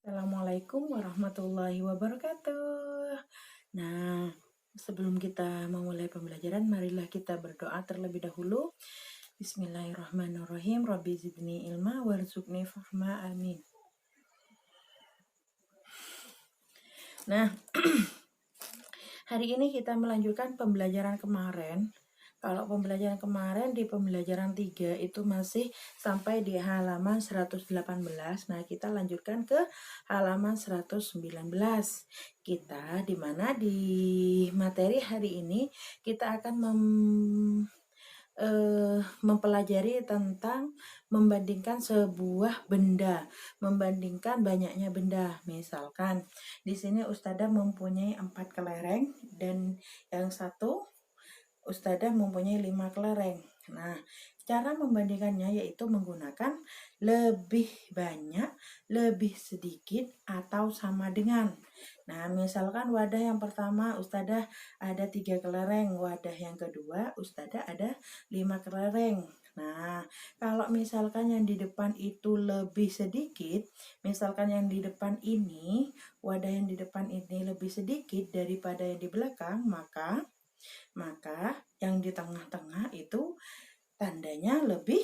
Assalamualaikum warahmatullahi wabarakatuh. Nah, sebelum kita memulai pembelajaran, marilah kita berdoa terlebih dahulu. Bismillahirrahmanirrahim. Rabbi zidni ilma warzuqni fahma. Amin. Nah, hari ini kita melanjutkan pembelajaran kemarin. Kalau pembelajaran kemarin di pembelajaran 3 itu masih sampai di halaman 118. Nah, kita lanjutkan ke halaman 119. Kita dimana di materi hari ini kita akan mempelajari tentang membandingkan sebuah benda, membandingkan banyaknya benda. Misalkan di sini Ustadzah mempunyai 4 kelereng dan yang satu Ustadzah mempunyai 5 kelereng. Nah, cara membandingkannya yaitu menggunakan lebih banyak, lebih sedikit, atau sama dengan. Nah, misalkan wadah yang pertama Ustadzah ada 3 kelereng, wadah yang kedua Ustadzah ada 5 kelereng. Nah, kalau misalkan yang di depan itu lebih sedikit, misalkan yang di depan ini, wadah yang di depan ini lebih sedikit daripada yang di belakang, maka yang di tengah-tengah itu tandanya lebih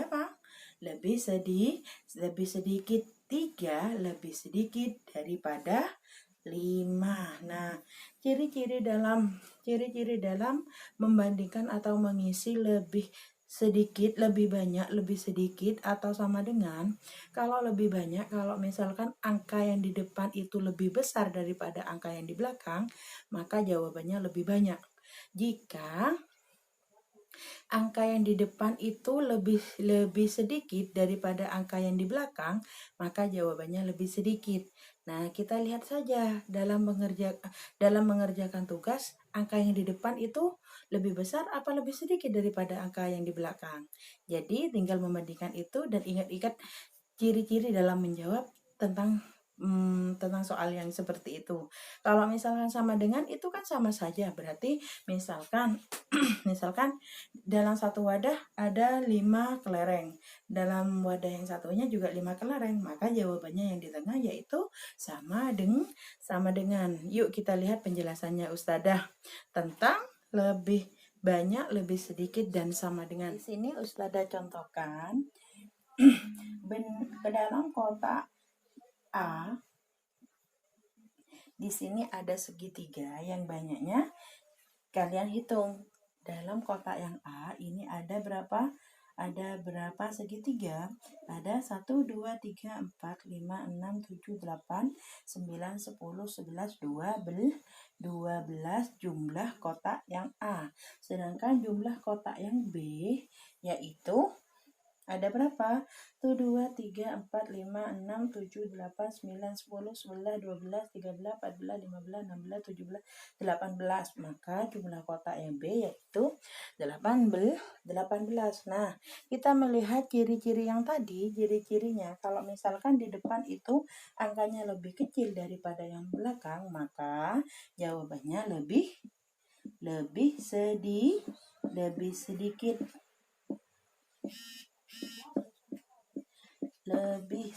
apa? Lebih sedikit 3 lebih sedikit daripada 5. Nah, ciri-ciri dalam membandingkan atau mengisi lebih sedikit, lebih banyak, lebih sedikit, atau sama dengan. Kalau lebih banyak, kalau misalkan angka yang di depan itu lebih besar daripada angka yang di belakang, maka jawabannya lebih banyak. Jika angka yang di depan itu lebih sedikit daripada angka yang di belakang, maka jawabannya lebih sedikit. Nah, kita lihat saja dalam mengerjakan tugas, angka yang di depan itu lebih besar apa lebih sedikit daripada angka yang di belakang. Jadi, tinggal membandingkan itu dan ingat-ingat ciri-ciri dalam menjawab tentang soal yang seperti itu. Kalau misalkan sama dengan, itu kan sama saja. Berarti misalkan dalam satu wadah ada 5 kelereng. Dalam wadah yang satunya juga 5 kelereng. Maka jawabannya yang di tengah yaitu sama dengan. Yuk kita lihat penjelasannya Ustadzah tentang lebih banyak, lebih sedikit, dan sama dengan. Di sini Ustadzah contohkan ke dalam kotak A. Di sini ada segitiga yang banyaknya kalian hitung. Dalam kotak yang A ini ada berapa? Ada berapa segitiga? Ada 1, 2, 3, 4, 5, 6, 7, 8, 9, 10, 11, 12 jumlah kotak yang A. Sedangkan jumlah kotak yang B yaitu ada berapa? 1, 2, 3, 4, 5, 6, 7, 8, 9, 10, 11, 12, 13, 14, 15, 16, 17, 18. Maka jumlah kotak yang B yaitu 18. Nah, kita melihat ciri-ciri yang tadi, ciri-cirinya. Kalau misalkan di depan itu angkanya lebih kecil daripada yang belakang, maka jawabannya lebih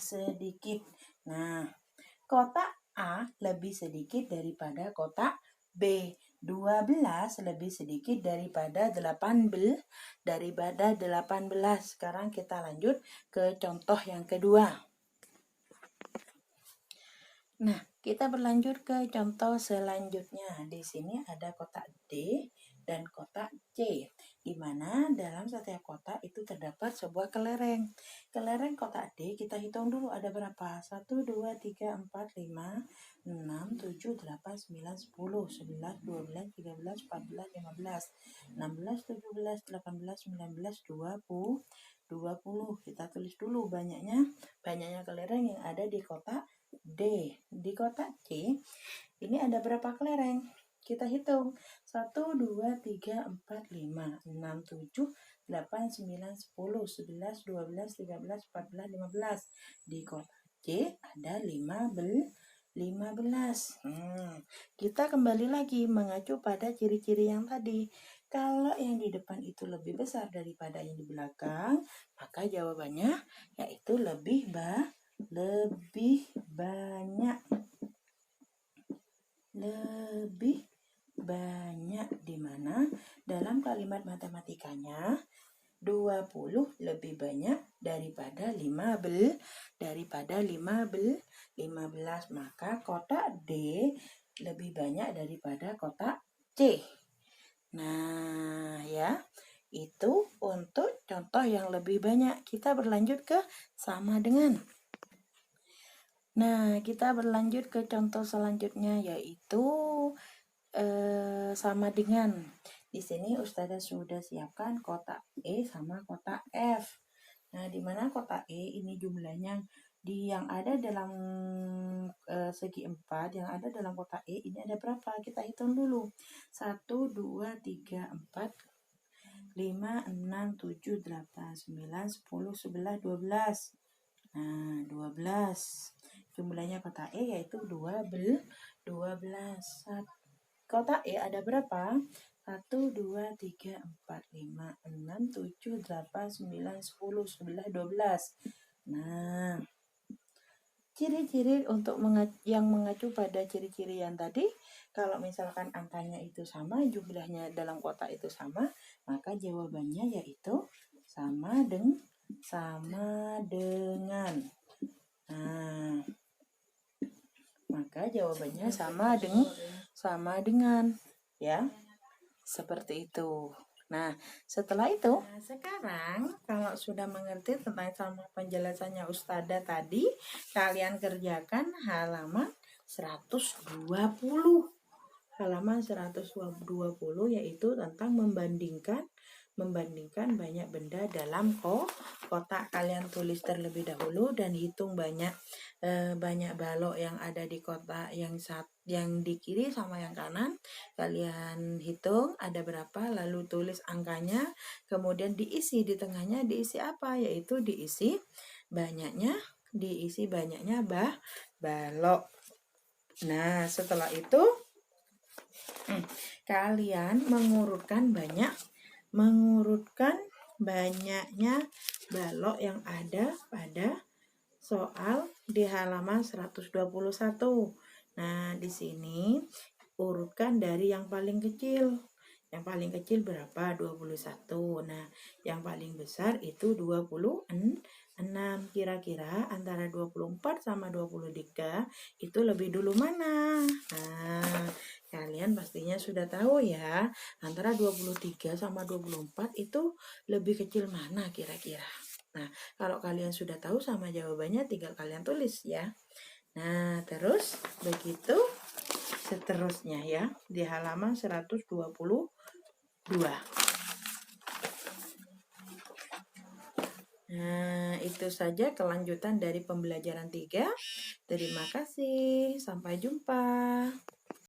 sedikit. Nah, kotak A lebih sedikit daripada kotak B. 12 lebih sedikit daripada 18. Sekarang kita lanjut ke contoh yang kedua. Nah, kita berlanjut ke contoh selanjutnya. Di sini ada kotak D dan kotak C, di mana dalam setiap kotak itu terdapat sebuah kelereng. Kelereng kotak D kita hitung dulu ada berapa? 1, 2, 3, 4, 5, 6, 7, 8, 9, 10, 11, 12, 13, 14, 15, 16, 17, 18, 19, 20. Kita tulis dulu banyaknya kelereng yang ada di kotak D. Di kotak C ini ada berapa kelereng? Kita hitung. 1, 2, 3, 4, 5, 6, 7, 8, 9, 10, 11, 12, 13, 14, 15. Di kotak C ada 15. Kita kembali lagi mengacu pada ciri-ciri yang tadi. Kalau yang di depan itu lebih besar daripada yang di belakang, maka jawabannya yaitu lebih lebih banyak, lebih banyak, di mana dalam kalimat matematikanya 20 lebih banyak daripada 15, maka kotak D lebih banyak daripada kotak C. Nah, ya, itu untuk contoh yang lebih banyak. Kita berlanjut ke sama dengan. Nah, kita berlanjut ke contoh selanjutnya, yaitu sama dengan. Di sini Ustazah sudah siapkan kotak E sama kotak F. Nah, di mana kotak E ini jumlahnya yang ada dalam segi 4, yang ada dalam kotak E ini ada berapa? Kita hitung dulu. 1, 2, 3, 4, 5, 6, 7, 8, 9, 10, 11, 12. Nah, 12. Jumlahnya kotak E yaitu 12. Kotak E ada berapa? 1, 2, 3, 4, 5, 6, 7, 8, 9, 10, 11, 12. Nah, ciri-ciri untuk yang mengacu pada ciri-ciri yang tadi, kalau misalkan angkanya itu sama, jumlahnya dalam kotak itu sama, maka jawabannya yaitu sama dengan. Nah, maka jawabannya sama dengan, ya. Seperti itu. Nah, setelah itu, sekarang kalau sudah mengerti tentang sama penjelasannya Ustazah tadi, kalian kerjakan halaman 120. Halaman 120 yaitu tentang membandingkan banyak benda dalam kotak. Kalian tulis terlebih dahulu dan hitung banyak balok yang ada di kotak yang di kiri sama yang kanan. Kalian hitung ada berapa, lalu tulis angkanya, kemudian diisi di tengahnya, diisi apa? Yaitu diisi banyaknya balok. Nah, setelah itu kalian mengurutkan banyaknya balok yang ada pada soal di halaman 121. Nah, di sini urutkan dari yang paling kecil. Yang paling kecil berapa? 21. Nah, yang paling besar itu 26. Kira-kira antara 24 sama 23 itu lebih dulu mana? Nah, kalian pastinya sudah tahu ya. Antara 23 sama 24 itu lebih kecil mana kira-kira? Nah, kalau kalian sudah tahu sama jawabannya, tinggal kalian tulis ya. Nah, terus begitu seterusnya ya, di halaman 122. Nah, itu saja kelanjutan dari pembelajaran 3. Terima kasih, sampai jumpa.